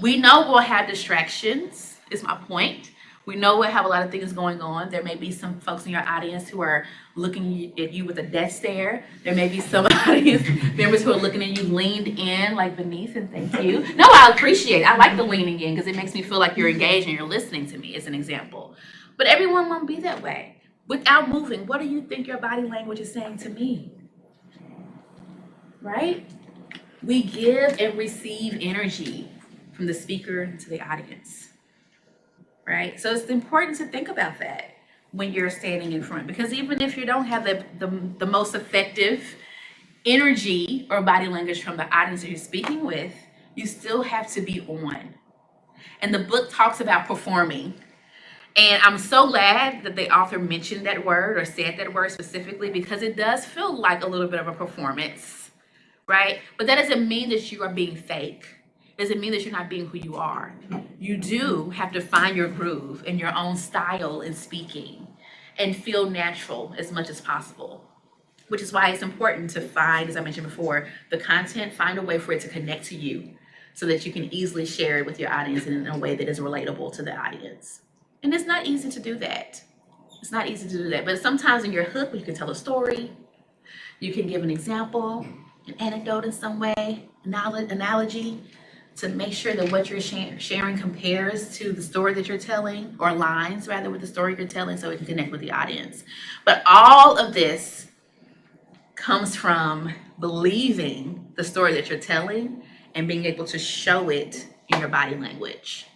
We know we'll have distractions, is my point. We know we'll have a lot of things going on. There may be some folks in your audience who are looking at you with a death stare. There may be some audience members who are looking at you leaned in, like Venice, and thank you. No, I appreciate it. I like the leaning in because it makes me feel like you're engaged and you're listening to me, as an example. But everyone won't be that way. Without moving, what do you think your body language is saying to me? Right? We give and receive energy from the speaker to the audience, right? So it's important to think about that when you're standing in front, because even if you don't have the most effective energy or body language from the audience that you're speaking with, you still have to be on. And the book talks about performing. And I'm so glad that the author mentioned that word or said that word specifically, because it does feel like a little bit of a performance, right? But that doesn't mean that you are being fake. It doesn't mean that you're not being who you are. You do have to find your groove and your own style in speaking and feel natural as much as possible, which is why it's important to find, as I mentioned before, the content, find a way for it to connect to you so that you can easily share it with your audience in a way that is relatable to the audience. And it's not easy to do that. It's not easy to do that. But sometimes in your hook, you can tell a story, you can give an example, an anecdote in some way, analogy, to make sure that what you're sharing compares to the story that you're telling, or aligns rather with the story you're telling, so it can connect with the audience. But all of this comes from believing the story that you're telling and being able to show it in your body language.